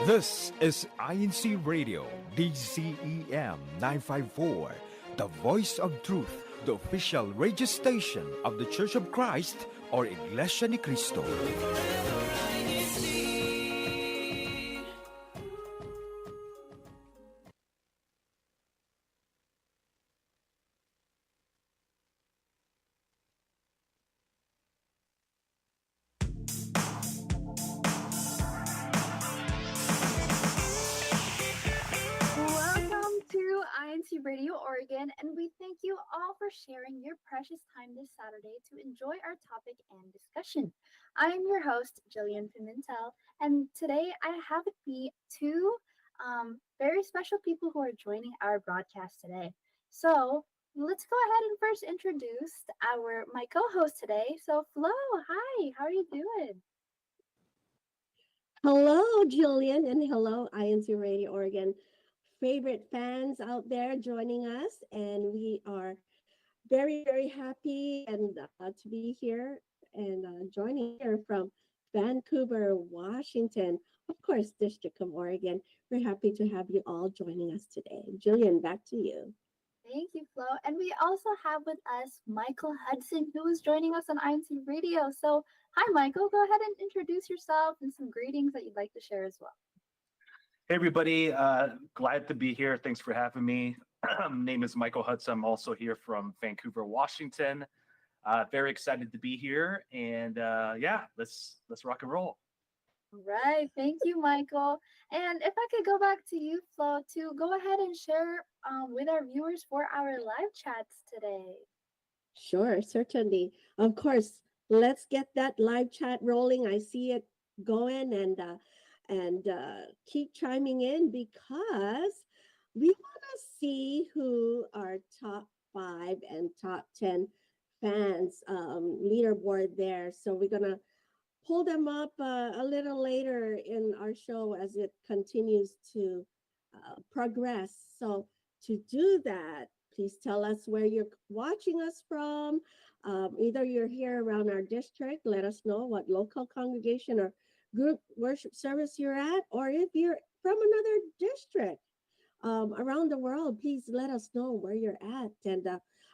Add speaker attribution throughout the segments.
Speaker 1: This is INCRadio, DCEM 954, the voice of truth, the official radio station of the Church of Christ or Iglesia ni Cristo.
Speaker 2: Welcome to INC Radio Oregon, and we thank you all for sharing your precious time this Saturday to enjoy our topic and discussion. I am your host, Jillian Pimentel, and today I have with me two very special people who are joining our broadcast today. So let's go ahead and first introduce my co-host today. So Flo, hi, how are you doing?
Speaker 3: Hello, Jillian, and hello, INC Radio Oregon favorite fans out there joining us. And we are very, very happy and to be here and joining here from Vancouver, Washington, of course, District of Oregon. We're happy to have you all joining us today. Jillian, back to you.
Speaker 2: Thank you, Flo. And we also have with us Michael Hudson, who is joining us on INC Radio. So, hi, Michael. Go ahead and introduce yourself and some greetings that you'd like to share as well.
Speaker 4: Hey, everybody. Glad to be here. Thanks for having me. Name is Michael Hudson. I'm also here from Vancouver, Washington. Very excited to be here. And yeah, let's rock and roll.
Speaker 2: All right. Thank you, Michael. And if I could go back to you, Flo, to go ahead and share with our viewers for our live chats today.
Speaker 3: Sure, certainly. Of course, let's get that live chat rolling. I see it going, and keep chiming in because we want to see who our top 5 and top 10 fans leaderboard there. So we're going to pull them up a little later in our show as it continues to progress. So to do that, please tell us where you're watching us from. Either you're here around our district, let us know what local congregation or group worship service you're at, or if you're from another district around the world, please let us know where you're at. And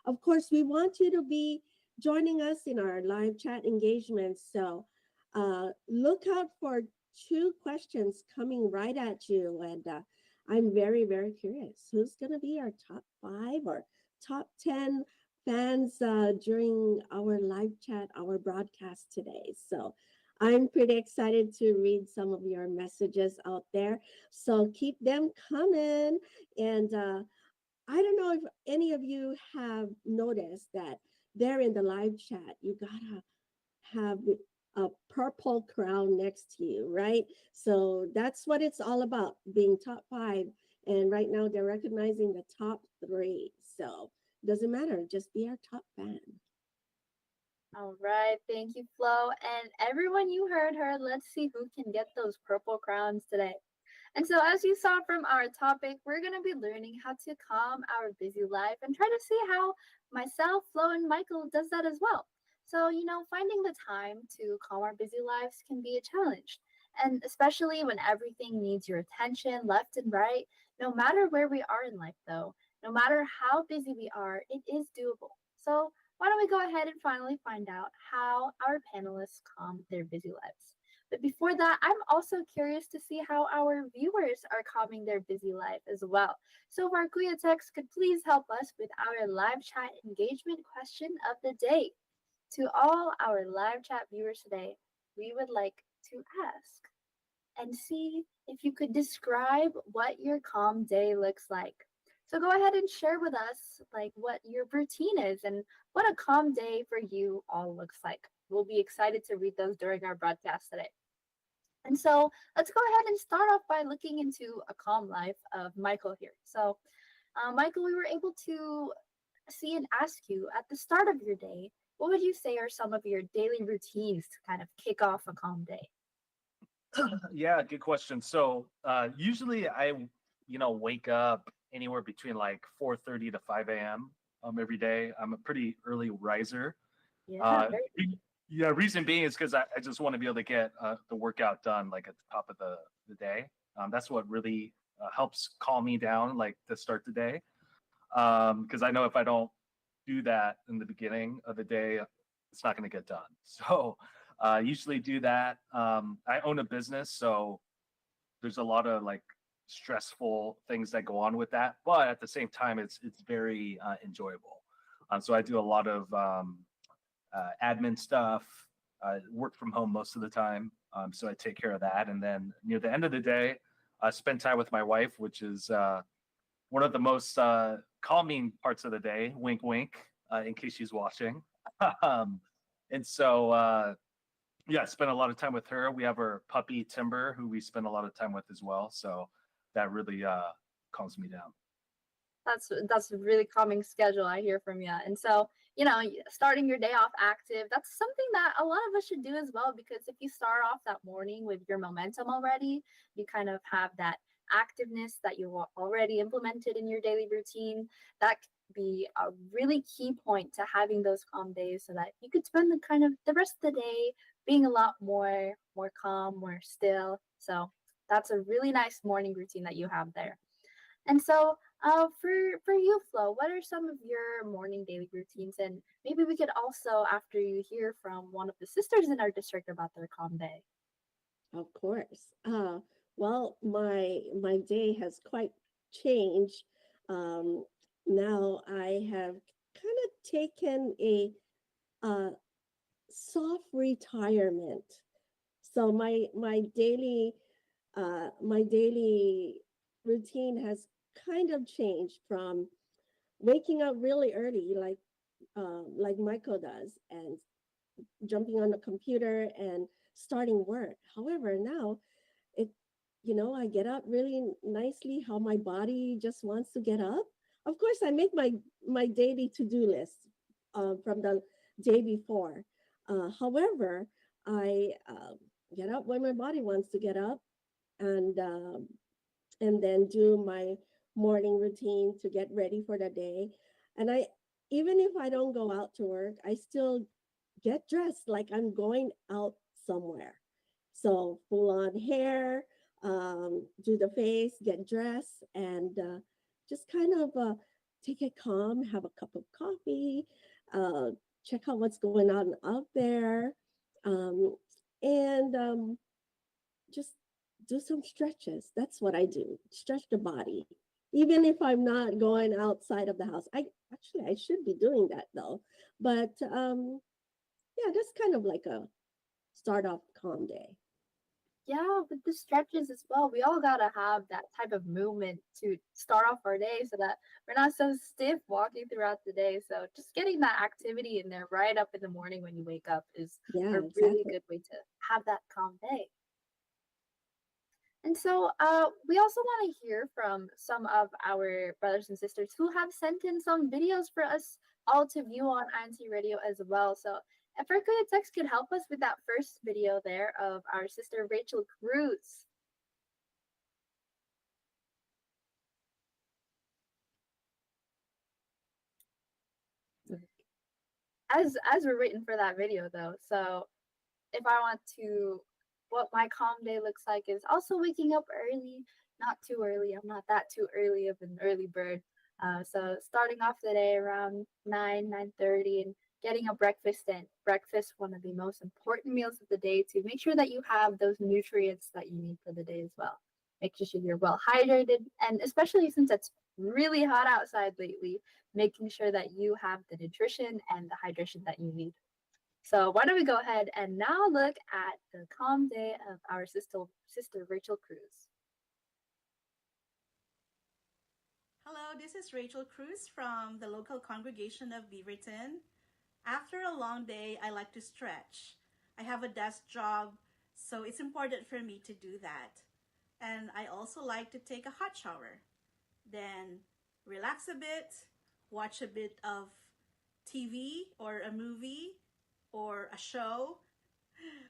Speaker 3: of course, we want you to be joining us in our live chat engagements. So look out for 2 questions coming right at you. And I'm very, very curious who's going to be our top 5 or top 10 fans during our live chat, our broadcast today. So I'm pretty excited to read some of your messages out there. So keep them coming. And I don't know if any of you have noticed that there in the live chat, you gotta have a purple crown next to you, right? So that's what it's all about, being top 5. And right now they're recognizing the top 3. So it doesn't matter, just be our top fan.
Speaker 2: All right. Thank you, Flo. And everyone, you heard her. Let's see who can get those purple crowns today. And so as you saw from our topic, we're going to be learning how to calm our busy life and try to see how myself, Flo, and Michael does that as well. So, finding the time to calm our busy lives can be a challenge. And especially when everything needs your attention left and right, no matter where we are in life, though, no matter how busy we are, it is doable. So why don't we go ahead and finally find out how our panelists calm their busy lives. But before that, I'm also curious to see how our viewers are calming their busy life as well. So if our Kuya Text could please help us with our live chat engagement question of the day. To all our live chat viewers today, we would like to ask and see if you could describe what your calm day looks like. So go ahead and share with us like what your routine is and what a calm day for you all looks like. We'll be excited to read those during our broadcast today. And so let's go ahead and start off by looking into a calm life of Michael here. So Michael, we were able to see and ask you at the start of your day, what would you say are some of your daily routines to kind of kick off a calm day?
Speaker 4: Yeah, good question. So usually I, wake up anywhere between like 4:30 to 5 a.m. Every day. I'm a pretty early riser.
Speaker 2: Yeah,
Speaker 4: Yeah, reason being is because I just want to be able to get the workout done like at the top of the day. That's what really helps calm me down, like to start the day. Because I know if I don't do that in the beginning of the day, it's not going to get done. So usually do that. I own a business, so there's a lot of like stressful things that go on with that, but at the same time, it's very enjoyable. So I do a lot of admin stuff. Work from home most of the time, so I take care of that. And then near the end of the day, I spend time with my wife, which is one of the most calming parts of the day. Wink, wink, in case she's watching. um, and so, yeah, I spend a lot of time with her. We have our puppy Timber, who we spend a lot of time with as well. So that really calms me down.
Speaker 2: That's a really calming schedule I hear from you. And so, starting your day off active, that's something that a lot of us should do as well, because if you start off that morning with your momentum already, you kind of have that activeness that you already implemented in your daily routine. That could be a really key point to having those calm days, so that you could spend the rest of the day being a lot more calm, more still. So that's a really nice morning routine that you have there. And so, for you, Flo, what are some of your morning daily routines? And maybe we could also, after you hear from one of the sisters in our district about their calm day.
Speaker 3: Of course. Well, my day has quite changed. Um, Now I have kind of taken a uh, soft retirement. So my daily routine has kind of changed from waking up really early, like Michael does, and jumping on the computer and starting work. However, now it, I get up really nicely how my body just wants to get up. Of course, I make my daily to-do list from the day before. However, I get up when my body wants to get up, and then do my morning routine to get ready for the day. And I, even if I don't go out to work, I still get dressed like I'm going out somewhere. So full on hair, do the face, get dressed, and just kind of take it calm, have a cup of coffee, uh, check out what's going on out there, um, and just do some stretches. That's what I do. Stretch the body. Even if I'm not going outside of the house. I should be doing that though. But yeah, that's kind of like a start off calm day.
Speaker 2: Yeah, with the stretches as well, we all gotta have that type of movement to start off our day, so that we're not so stiff walking throughout the day. So just getting that activity in there right up in the morning when you wake up is
Speaker 3: Yeah,
Speaker 2: a really
Speaker 3: exactly.
Speaker 2: good way to have that calm day. And so, we also want to hear from some of our brothers and sisters who have sent in some videos for us all to view on INCRadio as well. So, if our good text could help us with that first video there of our sister Rachel Cruz. As we're waiting for that video though, so if I want to, what my calm day looks like is also waking up early, not too early. I'm not that too early of an early bird. So starting off the day around 9:30, and getting a breakfast in. Breakfast, one of the most important meals of the day, to make sure that you have those nutrients that you need for the day as well. Making sure you're well hydrated, and especially since it's really hot outside lately, making sure that you have the nutrition and the hydration that you need. So why don't we go ahead and now look at the calm day of our sister Rachel Cruz.
Speaker 5: Hello, this is Rachel Cruz from the local congregation of Beaverton. After a long day, I like to stretch. I have a desk job, so it's important for me to do that. And I also like to take a hot shower. Then relax a bit, watch a bit of TV or a movie or a show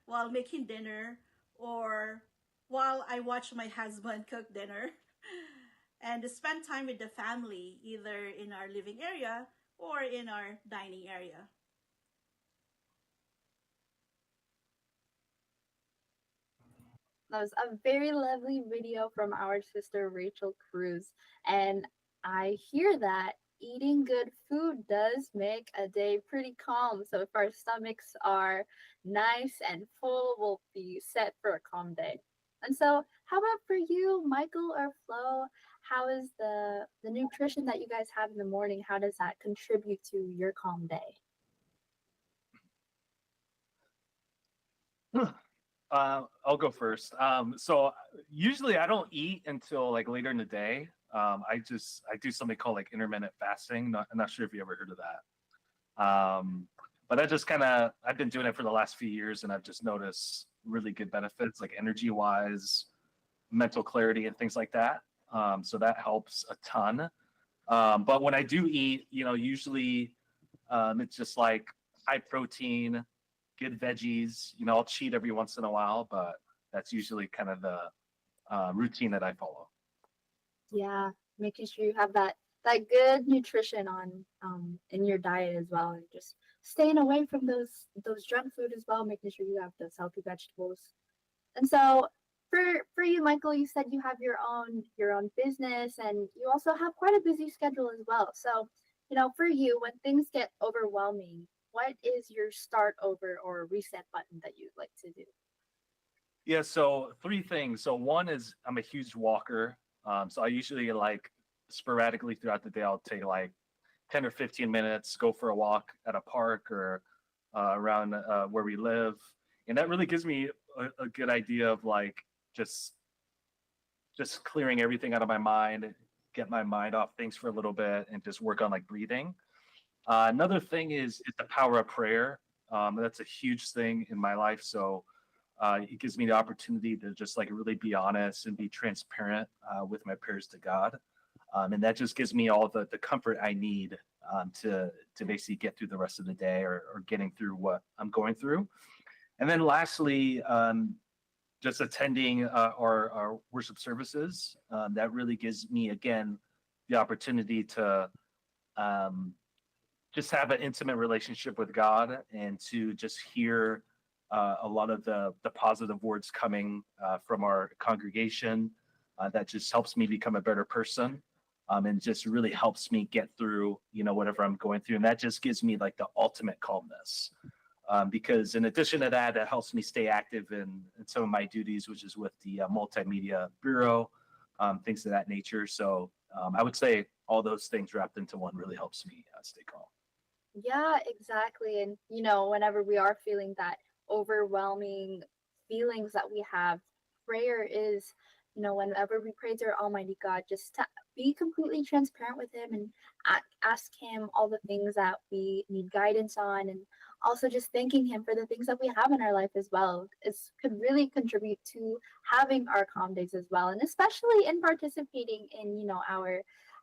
Speaker 5: while making dinner, or while I watch my husband cook dinner, and to spend time with the family, either in our living area or in our dining area.
Speaker 2: That was a very lovely video from our sister Rachel Cruz. And I hear that eating good food does make a day pretty calm. So if our stomachs are nice and full, we'll be set for a calm day. And so, how about for you, Michael or Flo? How is the nutrition that you guys have in the morning? How does that contribute to your calm day?
Speaker 4: I'll go first. So usually I don't eat until like later in the day. I do something called like intermittent fasting. I'm not sure if you ever heard of that. But I just I've been doing it for the last few years, and I've just noticed really good benefits, like energy wise, mental clarity, and things like that. So that helps a ton. But when I do eat, usually it's just like high protein, good veggies. I'll cheat every once in a while, but that's usually kind of the routine that I follow.
Speaker 2: Yeah, making sure you have that good nutrition on in your diet as well, and just staying away from those junk food as well, making sure you have those healthy vegetables. And so for you, Michael, you said you have your own business, and you also have quite a busy schedule as well. So, for you, when things get overwhelming, what is your start over or reset button that you'd like to do?
Speaker 4: Yeah, so three things. So one is I'm a huge walker. So I usually like sporadically throughout the day, I'll take like 10 or 15 minutes, go for a walk at a park or around where we live. And that really gives me a good idea of like just clearing everything out of my mind, get my mind off things for a little bit, and just work on like breathing. Another thing is the power of prayer. That's a huge thing in my life. So it gives me the opportunity to just like really be honest and be transparent with my prayers to God. And that just gives me all the comfort I need to basically get through the rest of the day or getting through what I'm going through. And then lastly, just attending our worship services. That really gives me, again, the opportunity to just have an intimate relationship with God and to just hear a lot of the positive words coming from our congregation. That just helps me become a better person, and just really helps me get through, whatever I'm going through. And that just gives me like the ultimate calmness. Because in addition to that, it helps me stay active in some of my duties, which is with the Multimedia Bureau, things of that nature. So I would say all those things wrapped into one really helps me stay calm.
Speaker 2: Yeah, exactly. And whenever we are feeling that overwhelming feelings that we have, prayer is, whenever we pray to our Almighty God, just to be completely transparent with Him and ask Him all the things that we need guidance on, and also just thanking Him for the things that we have in our life as well. It could really contribute to having our calm days as well, and especially in participating in,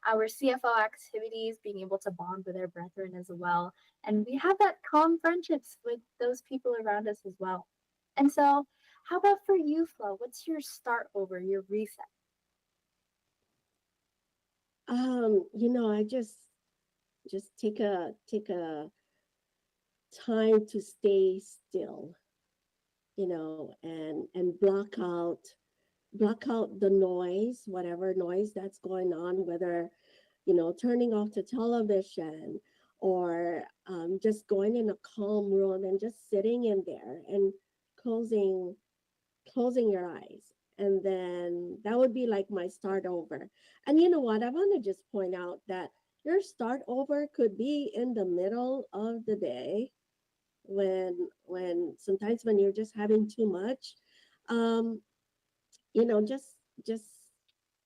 Speaker 2: our CFO activities, being able to bond with our brethren as well. And we have that calm friendships with those people around us as well. And so, how about for you, Flo? What's your start over, your reset?
Speaker 3: I just take a time to stay still, and block out the noise, whatever noise that's going on, whether turning off the television or just going in a calm room and just sitting in there and closing your eyes. And then that would be like my start over. And you know what? I want to just point out that your start over could be in the middle of the day when sometimes when you're just having too much. Um, just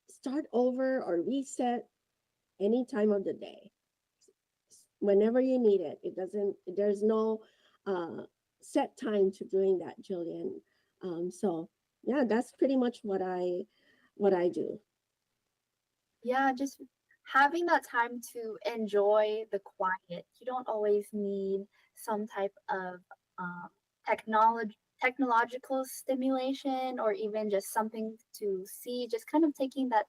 Speaker 3: start over or reset any time of the day whenever you need it. There's no set time to doing that, Jillian. So yeah, that's pretty much what I do.
Speaker 2: Yeah, just having that time to enjoy the quiet. You don't always need some type of um, technological stimulation, or even just something to see. Just kind of taking that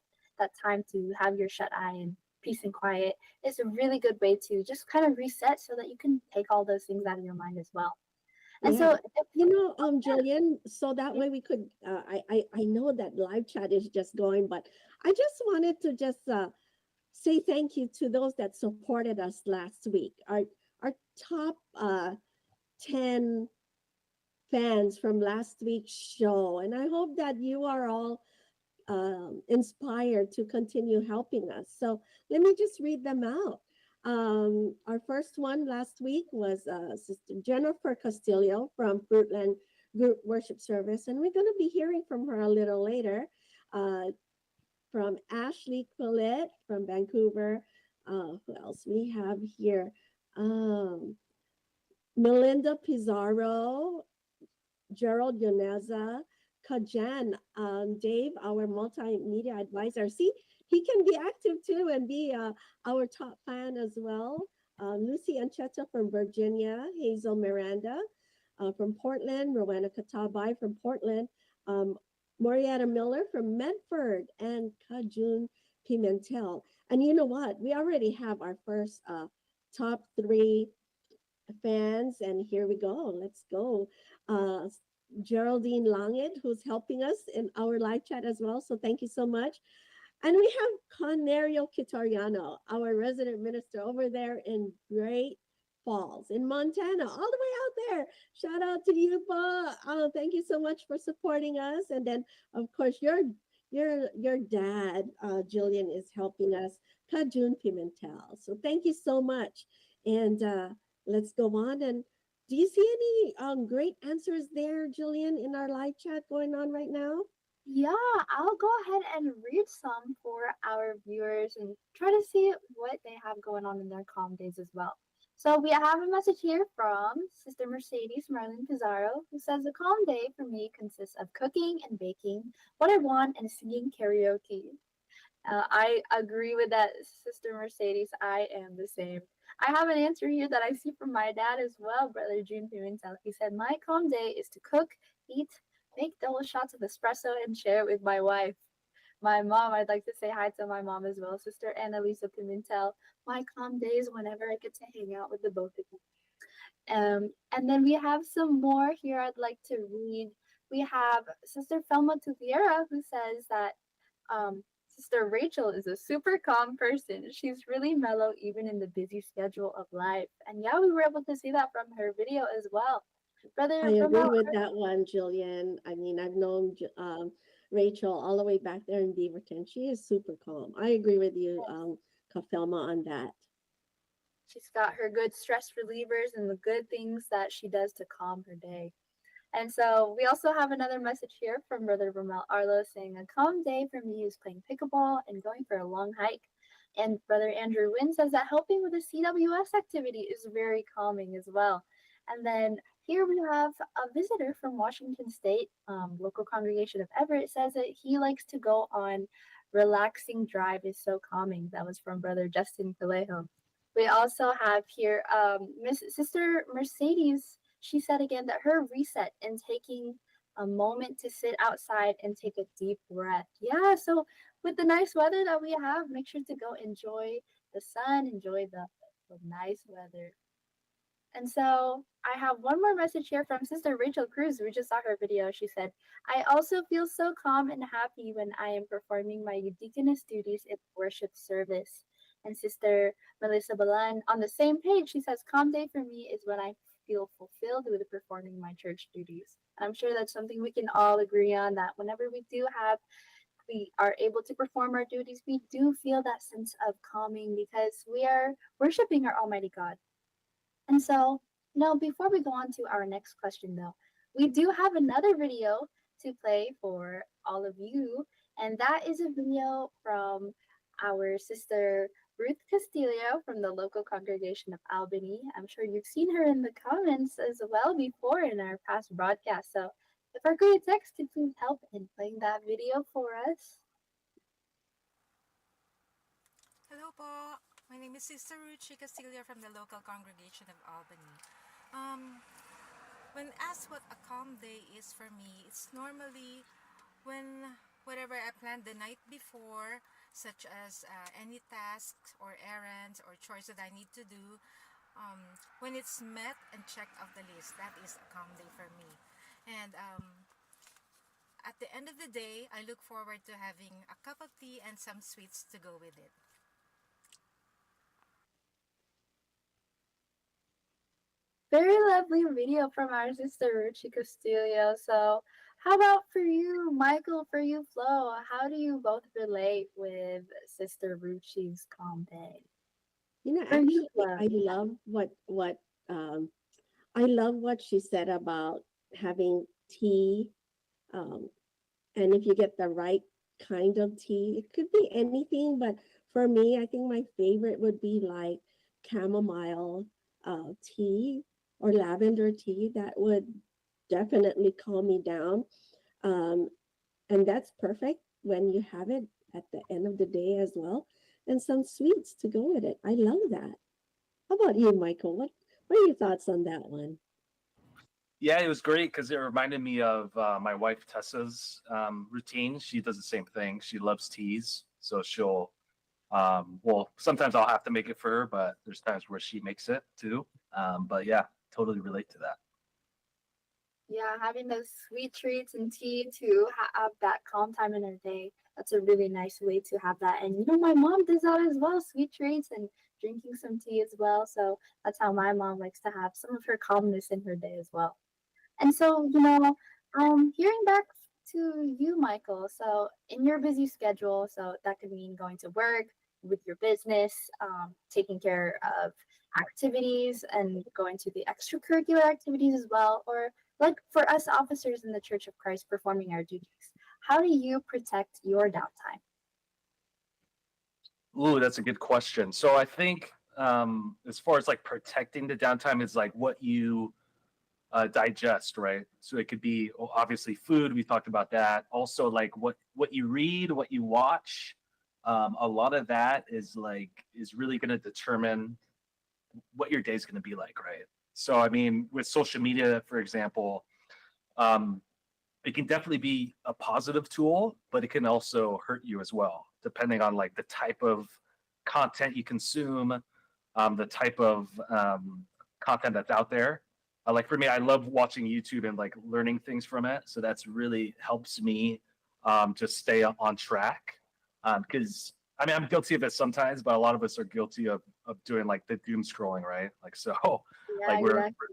Speaker 2: time to have your shut eye and peace and quiet is a really good way to just kind of reset so that you can take all those things out of your mind as well. And
Speaker 3: Yeah.
Speaker 2: so, if,
Speaker 3: Jillian, so that
Speaker 2: yeah,
Speaker 3: way we could, I know that live chat is just going, but I just wanted to just say thank you to those that supported us last week. Our top 10 fans from last week's show. And I hope that you are all inspired to continue helping us. So let me just read them out. Our first one last week was Sister Jennifer Castillo from Fruitland Group Worship Service, and we're going to be hearing from her a little later. Uh, from Ashley Quillette from Vancouver. Who else we have here? Um, Melinda Pizarro, Gerald Yoneza, Kajan, Dave, our multimedia advisor. See, he can be active too and be our top fan as well. Lucy Ancheta from Virginia, Hazel Miranda from Portland, Rowena Katabai from Portland, um, Marietta Miller from Medford, and Kajun Pimentel. And you know what? We already have our first top three fans, and here we go. Let's go. Uh, Geraldine Langit, who's helping us in our live chat as well. So thank you so much. And we have Conerio Kitariano, our resident minister over there in Great Falls in Montana, all the way out there. Shout out to you, Pa. Thank you so much for supporting us. And then, of course, your dad, Jillian, is helping us, Kajun Pimentel. So thank you so much. And let's go on. And do you see any great answers there, Jillian, in our live chat going on right now?
Speaker 2: yeah, I'll go ahead and read some for our viewers and try to see what they have going on in their calm days as well. So we have a message here from Sister Mercedes Marlene Pizarro, who says a calm day for me consists of cooking and baking what I want and singing karaoke. I agree with that, Sister Mercedes. I am the same. I have an answer here that I see from my dad as well, Brother June Pimentel. He said, my calm day is to cook, eat, make double shots of espresso, and share it with my wife. My mom, I'd like to say hi to my mom as well, Sister Annalisa Pimentel. My calm days whenever I get to hang out with the both of you. And then we have some more here I'd like to read. We have Sister Felma Tuviera, who says that Sister Rachel is a super calm person. She's really mellow even in the busy schedule of life. And yeah, we were able to see that from her video as well.
Speaker 3: I
Speaker 2: Brother
Speaker 3: agree
Speaker 2: Romel,
Speaker 3: with that one, Jillian. I mean, I've known Rachel all the way back there in Beaverton. She is super calm. I agree with you, Kafelma, on that.
Speaker 2: she's got her good stress relievers and the good things that she does to calm her day. And so we also have another message here from Brother Romel Arlo saying a calm day for me is playing pickleball and going for a long hike. And Brother Andrew Wynn says that helping with the CWS activity is very calming as well. And then here we have a visitor from Washington State, local congregation of Everett, says that he likes to go on relaxing drive is so calming. That was from Brother Justin Calejo. We also have here Miss Sister Mercedes. She said again that her reset and taking a moment to sit outside and take a deep breath. Yeah, so with the nice weather that we have, make sure to go enjoy the sun, enjoy the nice weather. And so I have one more message here from Sister Rachel Cruz. We just saw her video. She said, I also feel so calm and happy when I am performing my deaconess duties in worship service. And Sister Melissa Balan, on the same page, she says, calm day for me is when I feel fulfilled with performing my church duties. And I'm sure that's something we can all agree on, that whenever we are able to perform our duties, we do feel that sense of calming because we are worshiping our Almighty God. And so, before we go on to our next question, though, we do have another video to play for all of you. And that is a video from our sister Ruth Castillo from the local congregation of Albany. I'm sure you've seen her in the comments as well before in our past broadcasts. So, if our good text could please help in playing that video for us.
Speaker 6: Hello po. My name is Sister Ruchi Castillo from the local congregation of Albany. Um, when asked what a calm day is for me, it's normally when whatever I planned the night before, such as any tasks or errands or chores that I need to do, When it's met and checked off the list, that is a calm day for me. And at the end of the day, I look forward to having a cup of tea and some sweets to go with it.
Speaker 2: Very lovely video from our sister Ruchi Castillo. So, how about for you, Michael? For you, Flo? How do you both relate with Sister Ruchi's calm day? For you,
Speaker 3: Actually,
Speaker 2: Flo.
Speaker 3: I love um, I love what she said about having tea. Um, and if you get the right kind of tea, it could be anything, but for me, I think my favorite would be like chamomile tea or lavender tea. That would definitely calm me down. Um, and that's perfect when you have it at the end of the day as well, and some sweets to go with it. I love that. How about you, Michael? What are your thoughts on that one?
Speaker 4: Yeah, it was great because it reminded me of my wife Tessa's routine. She does the same thing. She loves teas, so she'll well, sometimes I'll have to make it for her, but there's times where she makes it too. But yeah, totally relate to that.
Speaker 2: Yeah, having those sweet treats and tea to have that calm time in our day. That's a really nice way to have that. And my mom does that as well, sweet treats and drinking some tea as well. So that's how my mom likes to have some of her calmness in her day as well. And so, hearing back to you, Michael. So, in your busy schedule, so that could mean going to work with your business, taking care of activities, and going to the extracurricular activities as well, or like for us officers in the Church of Christ performing our duties. How do you protect your downtime?
Speaker 4: Ooh, that's a good question. So I think as far as like protecting the downtime is like what you digest, right? So it could be obviously food. We talked about that. Also, like what you read, what you watch. A lot of that is really going to determine what your day is going to be like, right? So I mean, with social media, for example, um, it can definitely be a positive tool, but it can also hurt you as well, depending on like the type of content you consume, the type of content that's out there. Like for me, I love watching YouTube and like learning things from it. So that's really helps me just stay on track. Because I mean, I'm guilty of it sometimes, but a lot of us are guilty of doing like the doom scrolling, right? Like so,
Speaker 2: Yeah,
Speaker 4: like we're
Speaker 2: exactly.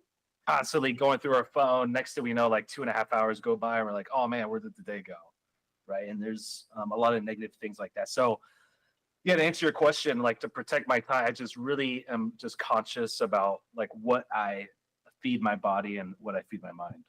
Speaker 4: constantly going through our phone. Next thing we know, like 2.5 hours go by, and we're like, oh man, where did the day go? Right? And there's a lot of negative things like that. So yeah, to answer your question, like to protect my time, I just really am just conscious about like what I feed my body and what I feed my mind.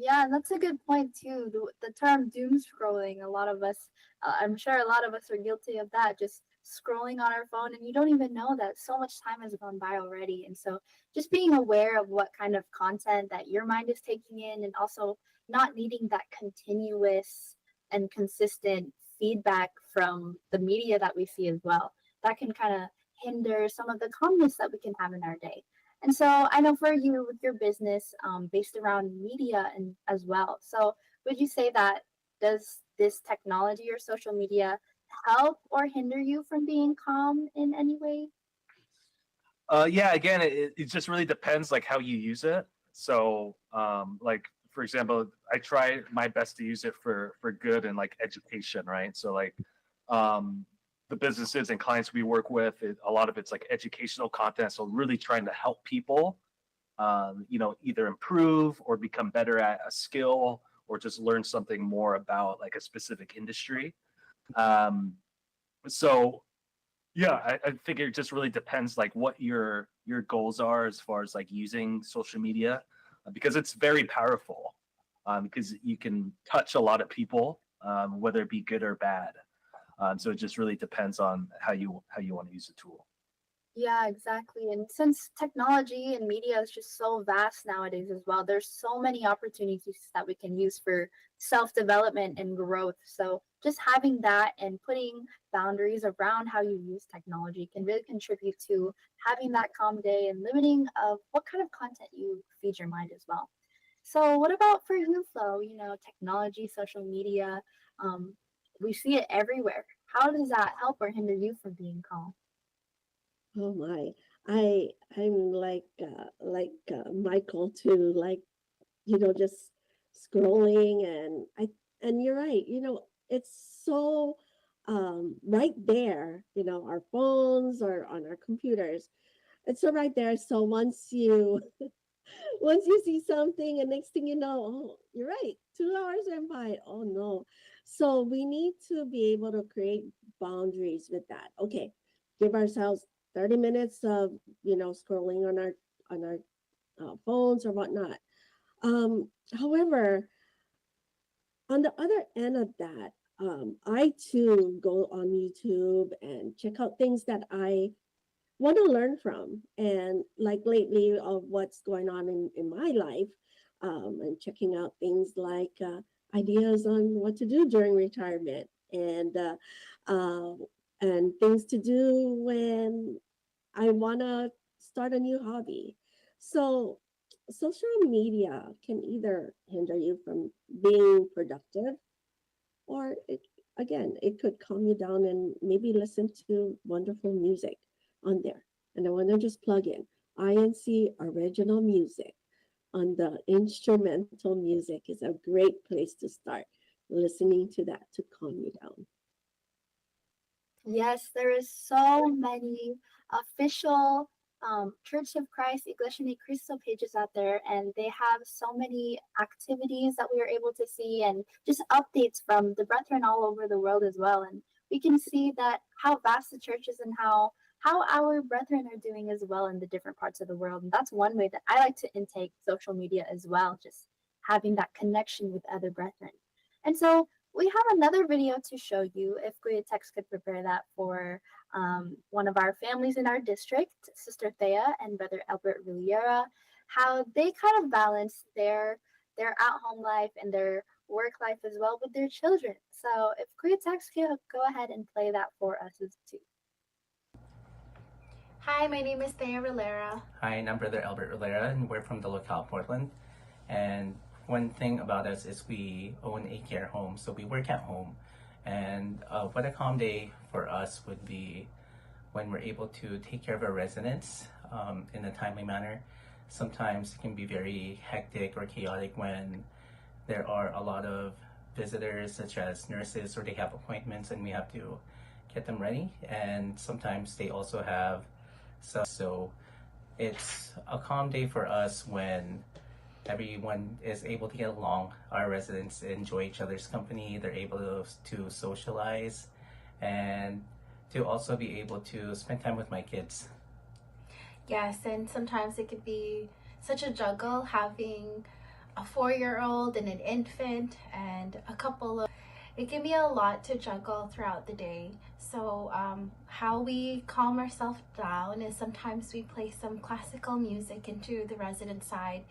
Speaker 2: Yeah, and that's a good point too. The term doom scrolling, a lot of us, I'm sure a lot of us are guilty of that, just scrolling on our phone and you don't even know that so much time has gone by already. And so just being aware of what kind of content that your mind is taking in and also not needing that continuous and consistent feedback from the media that we see as well. That can kind of hinder some of the calmness that we can have in our day. And so I know for you with your business based around media and as well. So would you say that does this technology or social media help or hinder you from being calm in any way?
Speaker 4: Yeah, again, it just really depends like how you use it. So, like for example, I try my best to use it for good and like education, right? So like, um, the businesses and clients we work with, a lot of it's like educational content. So really trying to help people, either improve or become better at a skill or just learn something more about like a specific industry. Um, so yeah, I think it just really depends like what your goals are as far as like using social media, because it's very powerful, because you can touch a lot of people, whether it be good or bad. So it just really depends on how you want to use the tool.
Speaker 2: Yeah, exactly. And since technology and media is just so vast nowadays as well, there's so many opportunities that we can use for self-development and growth. So just having that and putting boundaries around how you use technology can really contribute to having that calm day and limiting of what kind of content you feed your mind as well. So what about for you, Flo? Technology, social media, um, we see it everywhere. How does that help or hinder you from being calm?
Speaker 3: Oh my. I'm like Michael too, like, just scrolling, and you're right, it's so right there, our phones or on our computers. It's so right there. So once you see something, and next thing you know, oh, you're right, 2 hours went by. Oh no. So we need to be able to create boundaries with that. Okay, give ourselves 30 minutes of, scrolling on our phones or whatnot. However, on the other end of that, I too go on YouTube and check out things that I want to learn from. And like lately, of what's going on in my life, and checking out things like ideas on what to do during retirement, uh, and things to do when I want to start a new hobby. So, social media can either hinder you from being productive, or it could calm you down, and maybe listen to wonderful music on there. And I want to just plug in INC original music on the instrumental music is a great place to start listening to that to calm you down.
Speaker 2: Yes, there is so many official Church of Christ, Iglesianicristo pages out there, and they have so many activities that we are able to see, and just updates from the brethren all over the world as well. And we can see that how vast the church is, and how our brethren are doing as well in the different parts of the world. And that's one way that I like to intake social media as well, just having that connection with other brethren. And so we have another video to show you, if Kuya Tex could prepare that for one of our families in our district, Sister Thea and Brother Albert Rivera, how they kind of balance their at-home life and their work life as well with their children. So if Kuya Tex could go ahead and play that for us as too.
Speaker 7: Hi, my name is Thea Rivera.
Speaker 8: Hi, and I'm Brother Albert Rivera, and we're from the locale Portland. And one thing about us is we own a care home, so we work at home. And what a calm day for us would be when we're able to take care of our residents in a timely manner. Sometimes it can be very hectic or chaotic when there are a lot of visitors, such as nurses, or they have appointments and we have to get them ready. And sometimes they also have so it's a calm day for us when everyone is able to get along. Our residents enjoy each other's company. They're able to socialize and to also be able to spend time with my kids.
Speaker 7: Yes, and sometimes it could be such a juggle having a 4-year-old and an infant and a couple of. It can be a lot to juggle throughout the day. So how we calm ourselves down is sometimes we play some classical music into the resident side,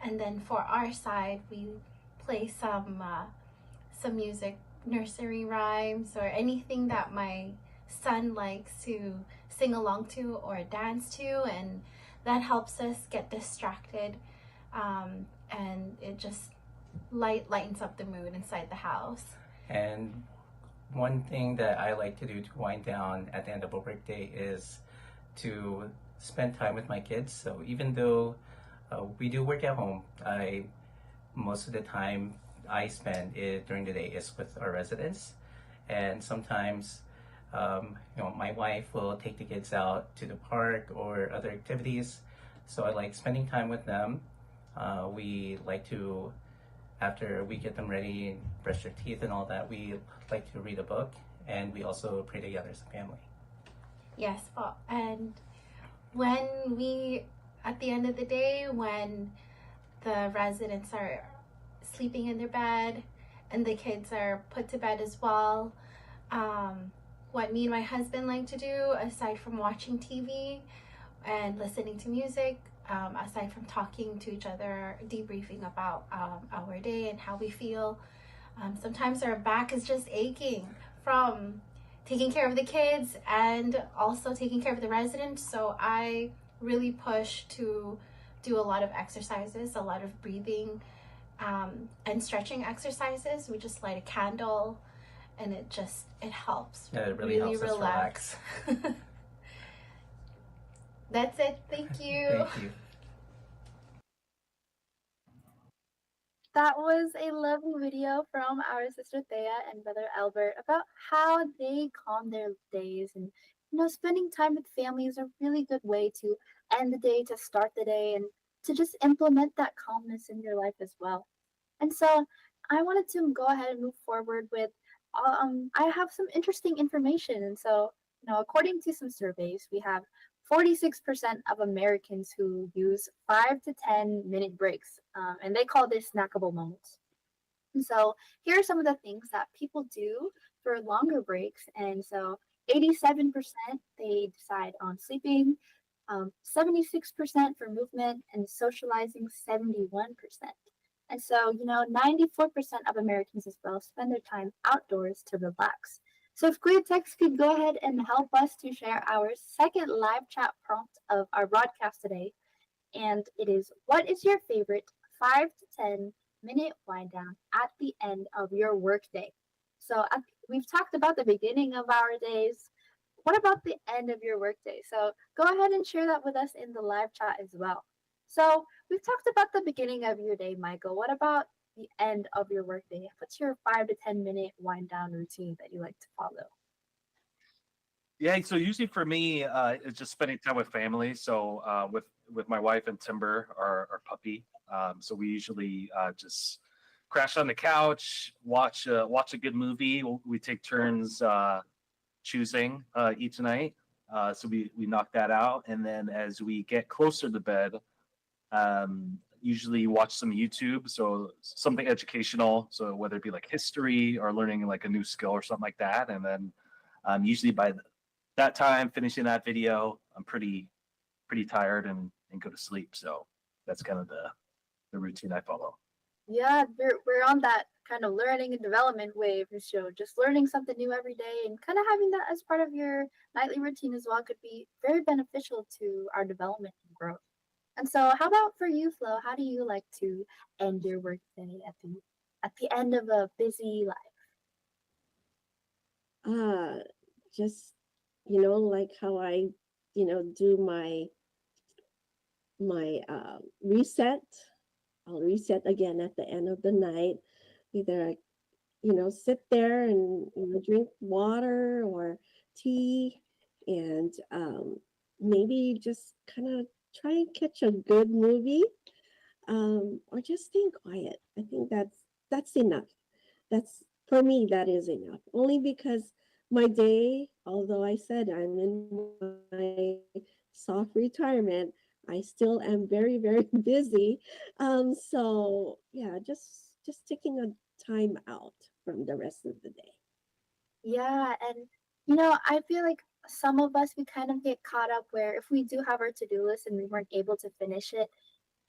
Speaker 7: and then for our side we play some music, nursery rhymes, or anything that my son likes to sing along to or dance to, and that helps us get distracted, and it just lightens up the mood inside the house.
Speaker 8: And one thing that I like to do to wind down at the end of a workday is to spend time with my kids. So even though we do work at home, most of the time I spend it during the day is with our residents. And sometimes my wife will take the kids out to the park or other activities. So I like spending time with them. We like to, after we get them ready and brush their teeth and all that, we like to read a book, and we also pray together as a family.
Speaker 7: Yes, and at the end of the day, when the residents are sleeping in their bed and the kids are put to bed as well, what me and my husband like to do, aside from watching TV and listening to music, aside from talking to each other, debriefing about our day and how we feel. Sometimes our back is just aching from taking care of the kids and also taking care of the residents. So I really push to do a lot of exercises, a lot of breathing and stretching exercises. We just light a candle, and it helps.
Speaker 8: Yeah, it really helps us relax.
Speaker 7: That's it. Thank you.
Speaker 8: Thank you.
Speaker 2: That was a lovely video from our sister Thea and brother Albert about how they calm their days. And spending time with family is a really good way to end the day, to start the day, and to just implement that calmness in your life as well. And so I wanted to go ahead and move forward with I have some interesting information. And so, according to some surveys, we have 46% of Americans who use 5 to 10 minute breaks, and they call this snackable moments. And so here are some of the things that people do for longer breaks. And so 87% they decide on sleeping, 76% for movement, and socializing 71%. And so, 94% of Americans as well spend their time outdoors to relax. So if Clear Text could go ahead and help us to share our second live chat prompt of our broadcast today, and it is, what is your favorite 5 to 10 minute wind down at the end of your workday? So we've talked about the beginning of our days. What about the end of your workday? So go ahead and share that with us in the live chat as well. So we've talked about the beginning of your day, Michael. What about the end of your workday? What's your 5 to 10 minute wind down routine that you like to follow?
Speaker 4: Yeah, so usually for me, it's just spending time with family. So with my wife and Timber, our puppy. So we usually just crash on the couch, watch a good movie. We take turns choosing each night. So we knock that out, and then as we get closer to bed, usually watch some YouTube. So something educational. So whether it be like history or learning like a new skill or something like that, and then usually by that time, finishing that video, I'm pretty tired and go to sleep. So that's kind of the routine I follow.
Speaker 2: Yeah, we're on that kind of learning and development wave. So just learning something new every day and kind of having that as part of your nightly routine as well could be very beneficial to our development and growth. And so, how about for you, Flo? How do you like to end your workday at the end of a busy life?
Speaker 3: Uh, just, like how I, do my reset. I'll reset again at the end of the night. Either I, sit there and drink water or tea, and maybe just kind of try and catch a good movie, or just staying quiet. I think that's enough. That's for me. That is enough. Only because my day, although I said I'm in my soft retirement, I still am very, very busy. So yeah, just taking a time out from the rest of the day.
Speaker 2: Yeah, and I feel like some of us we kind of get caught up where if we do have our to-do list and we weren't able to finish it,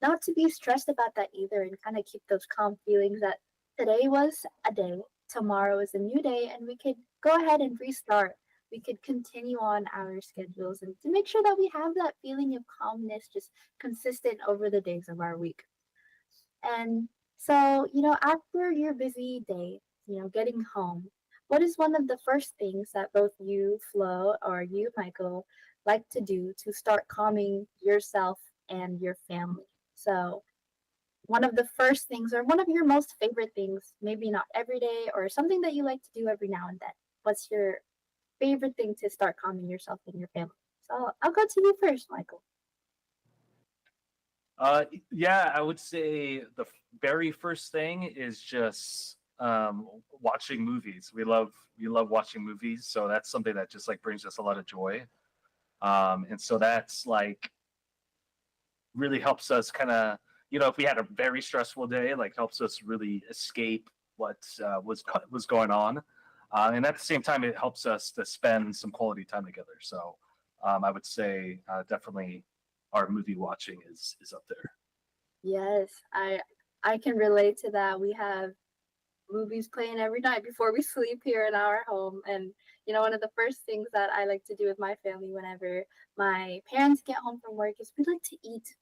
Speaker 2: not to be stressed about that either and kind of keep those calm feelings that today was a day, tomorrow is a new day, and we could go ahead and restart. We could continue on our schedules and to make sure that we have that feeling of calmness just consistent over the days of our week. And so, after your busy day, getting home, what is one of the first things that both you, Flo, or you, Michael, like to do to start calming yourself and your family? So, one of the first things, or one of your most favorite things, maybe not every day, or something that you like to do every now and then. What's your favorite thing to start calming yourself and your family? So, I'll go to you first, Michael.
Speaker 4: Yeah, I would say the very first thing is just watching movies. We love watching movies, so that's something that just like brings us a lot of joy. And so that's like really helps us kind of, if we had a very stressful day, like helps us really escape what was going on. And at the same time, it helps us to spend some quality time together. So I would say definitely our movie watching is up there.
Speaker 2: Yes, I can relate to that. We have movies playing every night before we sleep here in our home. And, one of the first things that I like to do with my family whenever my parents get home from work is we like to eat.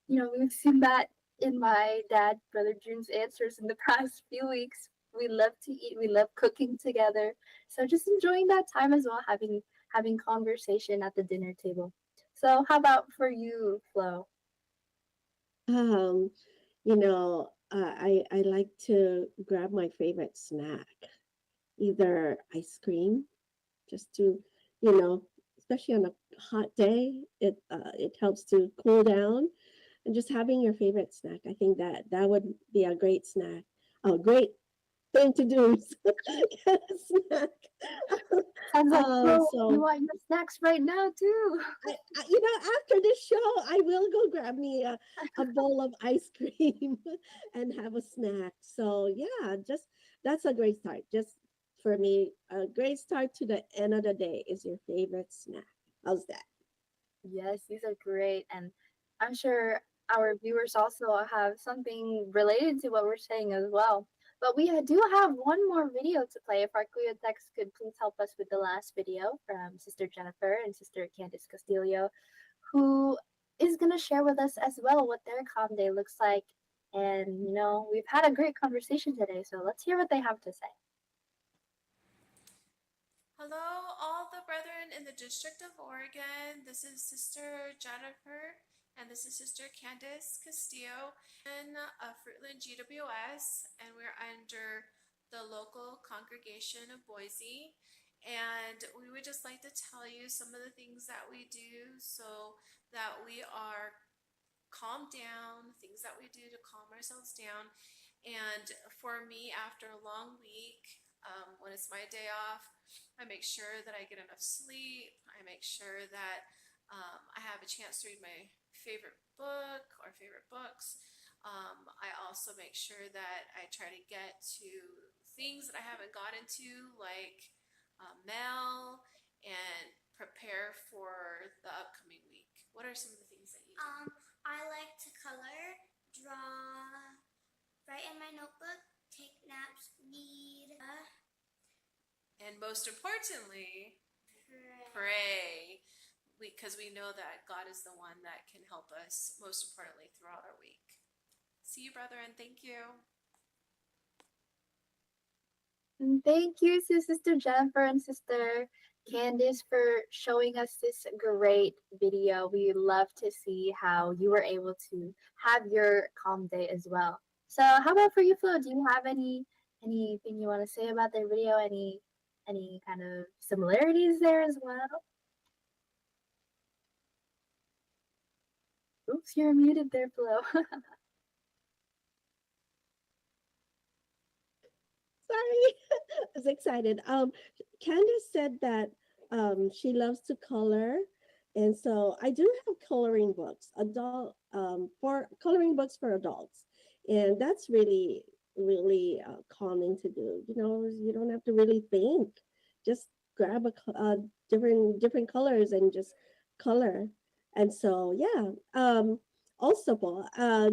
Speaker 2: We've seen that in my dad, brother June's answers in the past few weeks. We love to eat. We love cooking together. So just enjoying that time as well, having conversation at the dinner table. So how about for you, Flo?
Speaker 3: Um, I like to grab my favorite snack, either ice cream, just to, you know, especially on a hot day, it helps to cool down, and just having your favorite snack. I think that would be a great snack, a great thing to do. Get a snack.
Speaker 2: Sounds like Flo, you
Speaker 3: So
Speaker 2: want your snacks right now too.
Speaker 3: after this show, I will go grab me a bowl of ice cream and have a snack. So yeah, just that's a great start. Just for me, a great start to the end of the day is your favorite snack. How's that?
Speaker 2: Yes, these are great. And I'm sure our viewers also have something related to what we're saying as well. But we do have one more video to play. If our Kuya Tex could please help us with the last video from Sister Jennifer and Sister Candice Castillo, who is going to share with us as well what their calm day looks like. And, we've had a great conversation today. So let's hear what they have to say.
Speaker 9: Hello, all the brethren in the District of Oregon. This is Sister Jennifer, and this is Sister Candice Castillo in Fruitland GWS, and we're under the local congregation of Boise. And we would just like to tell you some of the things that we do so that we are calmed down, things that we do to calm ourselves down. And for me, after a long week, when it's my day off, I make sure that I get enough sleep. I make sure that I have a chance to read my favorite book or favorite books. I also make sure that I try to get to things that I haven't gotten to, like mail, and prepare for the upcoming week. What are some of the things that you do?
Speaker 10: I like to color, draw, write in my notebook, take naps, read,
Speaker 9: And most importantly,
Speaker 10: pray.
Speaker 9: pray. Because we know that God is the one that can help us, most importantly, throughout our week. See you, brethren. Thank you.
Speaker 2: And thank you to Sister Jennifer and Sister Candice for showing us this great video. We love to see how you were able to have your calm day as well. So how about for you, Flo? Do you have anything you want to say about the video? Any kind of similarities there as well? Oops, you're muted there, Flo.
Speaker 3: Sorry, I was excited. Candace said that she loves to color, and so I do have coloring books, for coloring books for adults, and that's really calming to do. You don't have to really think; just grab different colors and just color. And so, yeah. Also, Paul,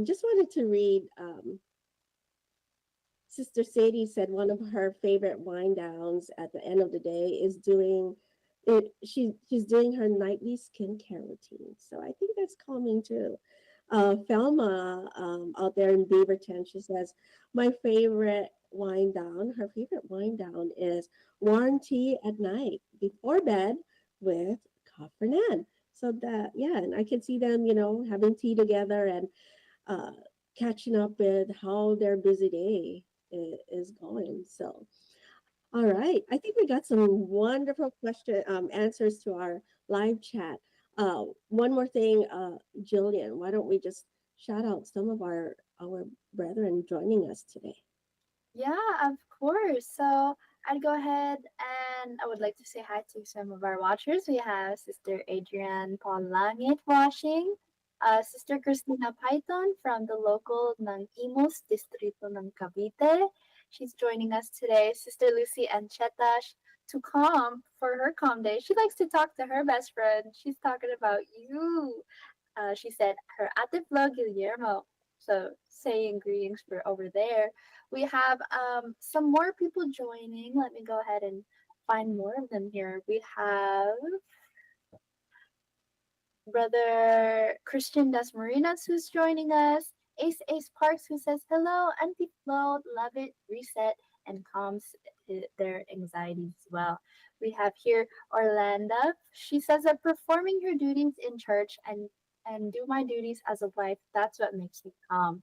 Speaker 3: just wanted to read. Sister Sadie said one of her favorite wind downs at the end of the day is doing it. She's doing her nightly skincare routine. So I think that's calming too. Felma, out there in Beaverton, she says, my favorite wind down, her favorite wind down is warm tea at night before bed with coffee and. So that, yeah, and I can see them, having tea together and uh, catching up with how their busy day is going. So, all right, I think we got some wonderful answers to our live chat. One more thing, Jillian, why don't we just shout out some of our brethren joining us today?
Speaker 2: Yeah, of course. So I'd go ahead and I would like to say hi to some of our watchers. We have Sister Adrienne Paulangit watching, Sister Christina Python from the local ng Imus Distrito ng Cavite. She's joining us today. Sister Lucy Ancheta to calm for her calm day. She likes to talk to her best friend. She's talking about you. She said her Ate Flo Guillermo. So saying greetings for over there. We have some more people joining. Let me go ahead and find more of them here. We have Brother Christian Dasmarinas who's joining us. Ace Parks who says hello. Auntie Flo, love it, reset, and calms their anxieties as well. We have here Orlando. She says that performing her duties in church and do my duties as a wife, that's what makes me calm.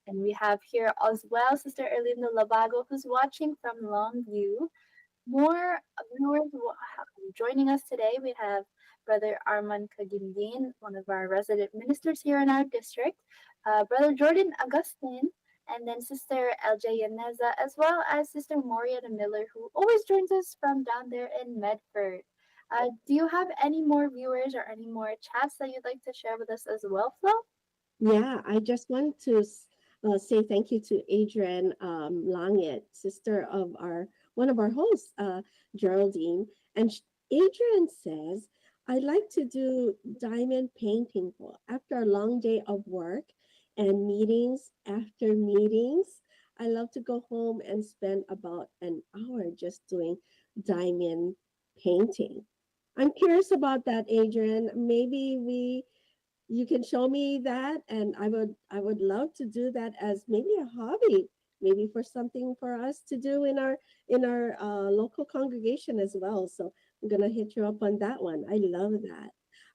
Speaker 2: And we have here as well Sister Erlinda Labago, who's watching from Longview. More viewers joining us today. We have Brother Arman Kagindin, one of our resident ministers here in our district, Brother Jordan Agustin, and then Sister LJ Yaneza, as well as Sister Moriana Miller, who always joins us from down there in Medford. Do you have any more viewers or any more chats that you'd like to share with us as well, Flo?
Speaker 3: Yeah, I just want to say thank you to Adrian Langit, sister of our one of our hosts, Geraldine. And Adrian says, I like to do diamond painting after a long day of work and meetings. After meetings, I love to go home and spend about an hour just doing diamond painting. I'm curious about that, Adrian. Maybe we you can show me that, and I would love to do that as maybe a hobby, maybe for something for us to do in our local congregation as well. So I'm gonna hit you up on that one. I love that.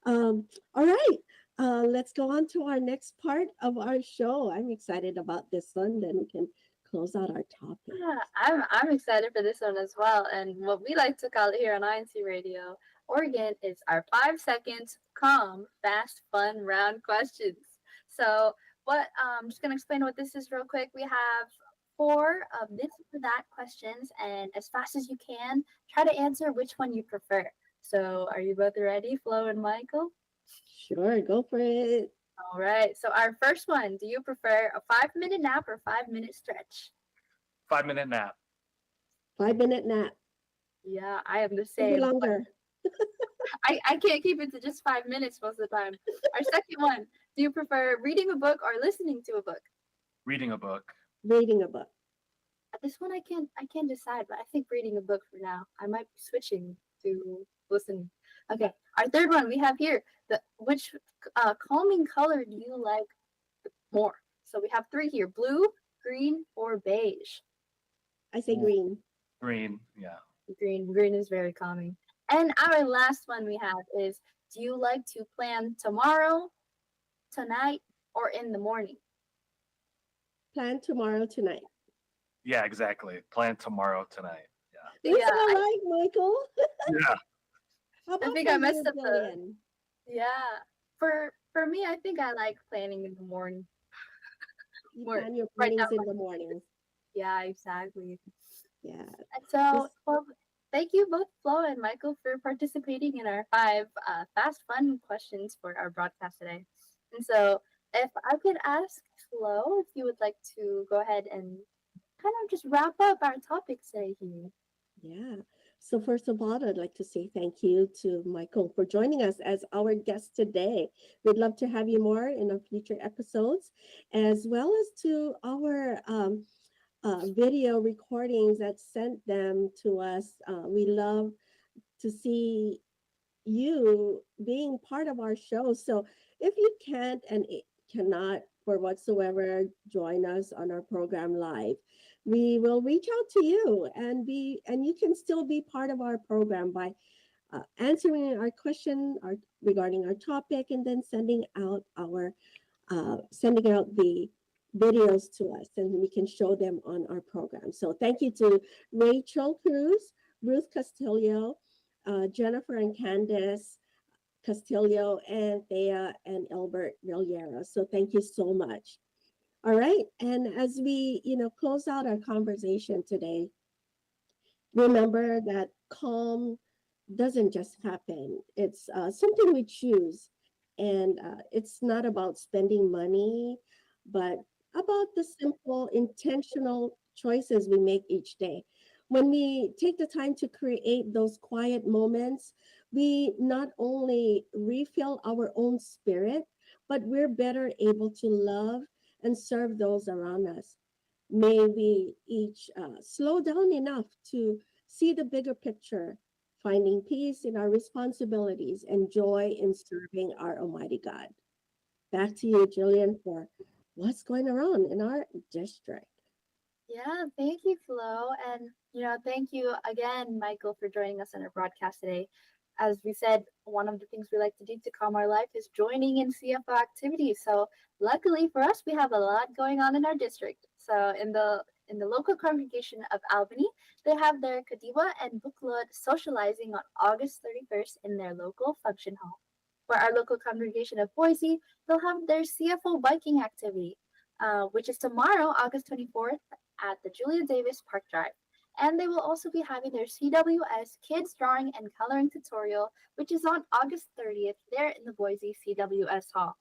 Speaker 3: All right, let's go on to our next part of our show. I'm excited about this one. Then we can close out our topic.
Speaker 2: Yeah, I'm excited for this one as well. And what we like to call it here on INC Radio, Oregon, is our 5 seconds calm, fast, fun round questions. So what I'm just gonna explain what this is real quick. We have four of this or that questions, and as fast as you can, try to answer which one you prefer. So are you both ready, Flo and Michael?
Speaker 3: Sure, go for it.
Speaker 2: All right. So our first one, do you prefer a 5 minute nap or 5 minute stretch?
Speaker 4: 5 minute nap.
Speaker 3: 5 minute nap.
Speaker 2: Yeah, I am the
Speaker 3: Maybe
Speaker 2: same.
Speaker 3: longer.
Speaker 2: I can't keep it to just 5 minutes most of the time. Our second one, do you prefer reading a book or listening to a book?
Speaker 4: Reading a book.
Speaker 3: Reading a book.
Speaker 2: This one I can't decide, but I think reading a book for now. I might be switching to listening. Okay, our third one we have here. The which calming color do you like more? So we have three here: blue, green, or beige.
Speaker 3: I say
Speaker 4: Ooh,
Speaker 3: green.
Speaker 4: green. Yeah.
Speaker 2: Green is very calming. And our last one we have is: do you like to plan tomorrow, tonight, or in the morning?
Speaker 3: Plan tomorrow tonight.
Speaker 4: Yeah, exactly. Plan tomorrow tonight.
Speaker 3: That's
Speaker 2: Yeah,
Speaker 3: all right, Michael.
Speaker 4: Yeah. Yeah.
Speaker 3: How
Speaker 2: I
Speaker 3: about
Speaker 2: think
Speaker 3: for
Speaker 2: I
Speaker 3: you,
Speaker 2: messed up the.
Speaker 3: Jillian?
Speaker 2: Yeah, for me, I think I like planning in the morning.
Speaker 3: You
Speaker 2: More
Speaker 3: plan your
Speaker 2: right now.
Speaker 3: plannings in the mornings.
Speaker 2: Yeah, exactly.
Speaker 3: Yeah.
Speaker 2: And so,
Speaker 3: This
Speaker 2: well, thank you both, Flo and Michael, for participating in our five fast, fun questions for our broadcast today. And so, if I could ask Flo if you would like to go ahead and kind of just wrap up our topic today here.
Speaker 3: Yeah. So first of all, I'd like to say thank you to Michael for joining us as our guest today. We'd love to have you more in our future episodes, as well as to our video recordings that sent them to us. We love to see you being part of our show. So if you can't and cannot for whatsoever join us on our program live, we will reach out to you and you can still be part of our program by answering our question regarding our topic and then sending out the videos to us and we can show them on our program. So thank you to Rachel Cruz, Ruth Castillo, Jennifer and Candace Castillo, and Thea and Albert Villera. So thank you so much. All right. And as we, close out our conversation today, remember that calm doesn't just happen. It's something we choose. And it's not about spending money, but about the simple, intentional choices we make each day. When we take the time to create those quiet moments, we not only refill our own spirit, but we're better able to love and serve those around us. May we each slow down enough to see the bigger picture, finding peace in our responsibilities and joy in serving our Almighty God. Back to you, Jillian, for what's going around in our district.
Speaker 2: Yeah, thank you, Flo. And, thank you again, Michael, for joining us on our broadcast today. As we said, one of the things we like to do to calm our life is joining in CFO activities. So luckily for us, we have a lot going on in our district. So in the local congregation of Albany, they have their Kadiwa and Buklod socializing on August 31st in their local function hall. For our local congregation of Boise, they'll have their CFO biking activity, which is tomorrow, August 24th, at the Julia Davis Park Drive. And they will also be having their CWS Kids Drawing and Coloring Tutorial, which is on August 30th there in the Boise CWS Hall.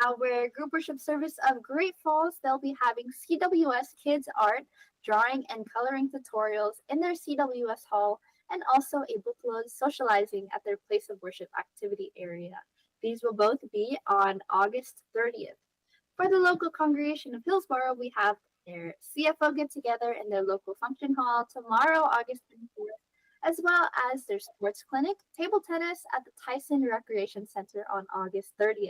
Speaker 2: Our group worship service of Great Falls, they'll be having CWS Kids Art, Drawing, and Coloring Tutorials in their CWS Hall, and also a book load socializing at their place of worship activity area. These will both be on August 30th. For the local congregation of Hillsborough, we have their CFO get together in their local function hall tomorrow, August 24th, as well as their sports clinic, table tennis at the Tyson Recreation Center on August 30th.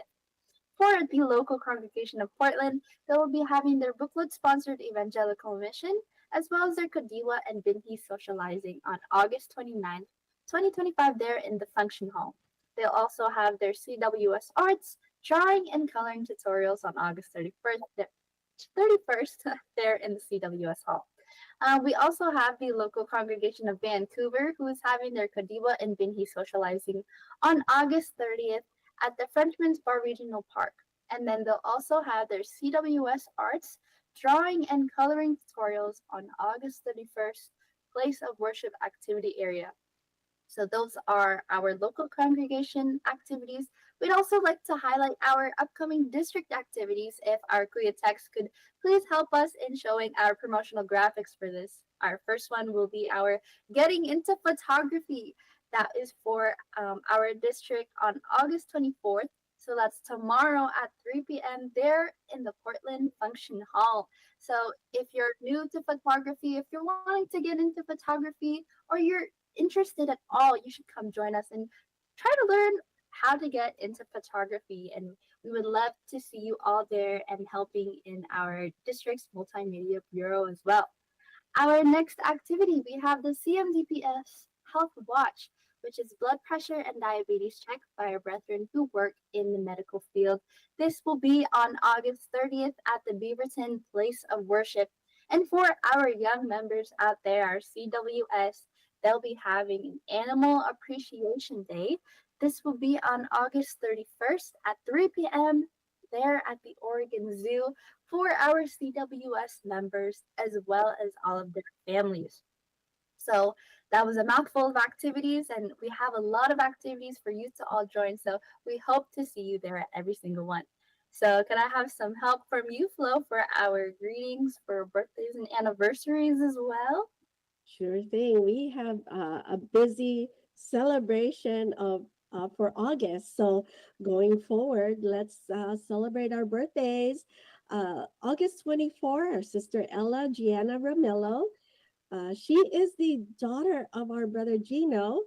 Speaker 2: For the local congregation of Portland, they will be having their booklet sponsored evangelical mission, as well as their Kadiwa and Binhi socializing on August 29th, 2025, there in the function hall. They'll also have their CWS Arts, drawing, and coloring tutorials on August 31st there in the CWS Hall. We also have the local congregation of Vancouver, who is having their Kadiwa and Binhi socializing on August 30th at the Frenchman's Bar Regional Park. And then they'll also have their CWS Arts, drawing, and coloring tutorials on August 31st, place of worship activity area. So those are our local congregation activities. We'd also like to highlight our upcoming district activities. If our Kuya Tex could please help us in showing our promotional graphics for this. Our first one will be our Getting into Photography. That is for our district on August 24th. So that's tomorrow at 3 p.m. there in the Portland Function Hall. So if you're new to photography, if you're wanting to get into photography, or you're interested at all, you should come join us and try to learn how to get into photography. And we would love to see you all there and helping in our district's multimedia bureau as well. Our next activity, we have the CMDPS Health Watch, which is blood pressure and diabetes check by our brethren who work in the medical field. This will be on August 30th at the Beaverton Place of Worship. And for our young members out there, our CWS, they'll be having an Animal Appreciation Day. This will be on August 31st at 3 p.m. there at the Oregon Zoo for our CWS members as well as all of their families. So that was a mouthful of activities, and we have a lot of activities for you to all join. So we hope to see you there at every single one. So, can I have some help from you, Flo, for our greetings for birthdays and anniversaries as well?
Speaker 3: Sure thing. We have a busy celebration of for August. So going forward, let's celebrate our birthdays. August 24, our sister Ella Gianna Ramillo. She is the daughter of our brother Gino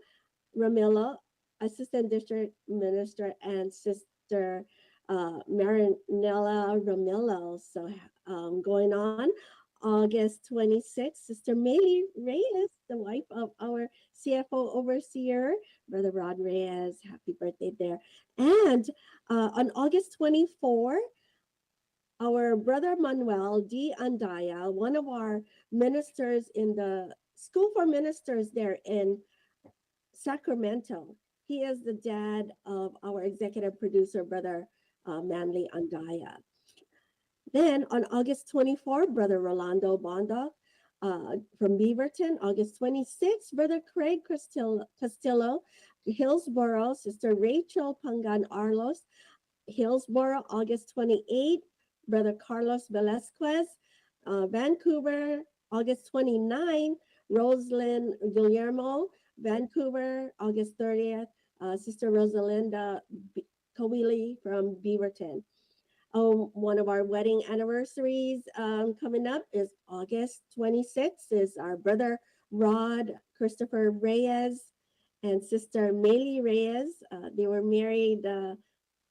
Speaker 3: Ramillo, Assistant District Minister, and Sister Marinella Ramillo. So going on, August 26th, Sister Maylie Reyes, the wife of our CFO overseer, Brother Rod Reyes. Happy birthday there. And on August 24th, our brother Manuel D. Andaya, one of our ministers in the School for Ministers there in Sacramento. He is the dad of our executive producer, Brother Manly Andaya. Then on August 24th, Brother Rolando Bonda from Beaverton. August 26th, Brother Craig Castillo, Hillsborough. Sister Rachel Pangan Arlos, Hillsborough. August 28th, Brother Carlos Velasquez, Vancouver. August 29th, Rosalind Guillermo, Vancouver. August 30th, Sister Rosalinda Kawili from Beaverton. One of our wedding anniversaries coming up is August 26th, is our brother Rod Christopher Reyes and sister Maylie Reyes. They were married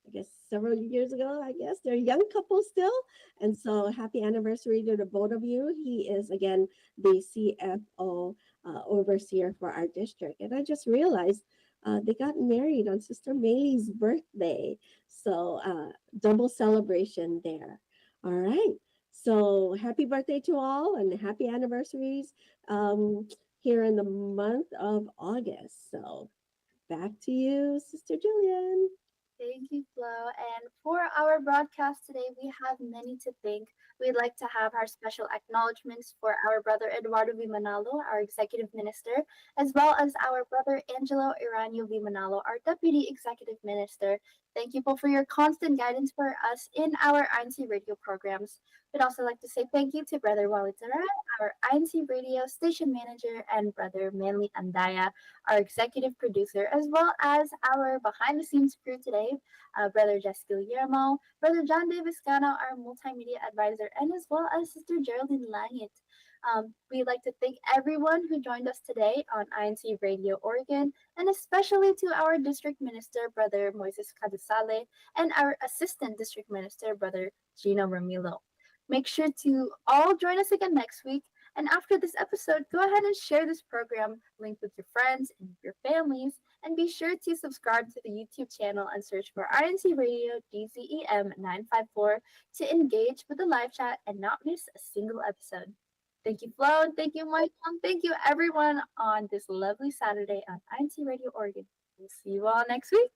Speaker 3: I guess several years ago. I guess they're a young couple still, and so happy anniversary to the both of you. He is again the CFO overseer for our district, and I just realized they got married on Sister May's birthday, so double celebration there. All right. So happy birthday to all and happy anniversaries here in the month of August. So back to you, Sister Jillian.
Speaker 2: Thank you, Flo. And for our broadcast today, we have many to thank. We'd like to have our special acknowledgments for our brother Eduardo V. Manalo, our executive minister, as well as our brother Angelo Iranio V. Manalo, our deputy executive minister. Thank you both for your constant guidance for us in our INC radio programs. We'd also like to say thank you to Brother Walitara, our INC radio station manager, and Brother Manly Andaya, our executive producer, as well as our behind the scenes crew today, Brother Jess Guillermo, Brother John Davis Cano, our multimedia advisor, and as well as Sister Geraldine Langit. We'd like to thank everyone who joined us today on INC Radio Oregon, and especially to our district minister, Brother Moises Cadusale, and our assistant district minister, Brother Gino Ramilo. Make sure to all join us again next week. And after this episode, go ahead and share this program link with your friends and your families. And be sure to subscribe to the YouTube channel and search for INC Radio DZEM 954 to engage with the live chat and not miss a single episode. Thank you, Flo, and thank you, Michael, and thank you, everyone, on this lovely Saturday on INC Radio Oregon. We'll see you all next week.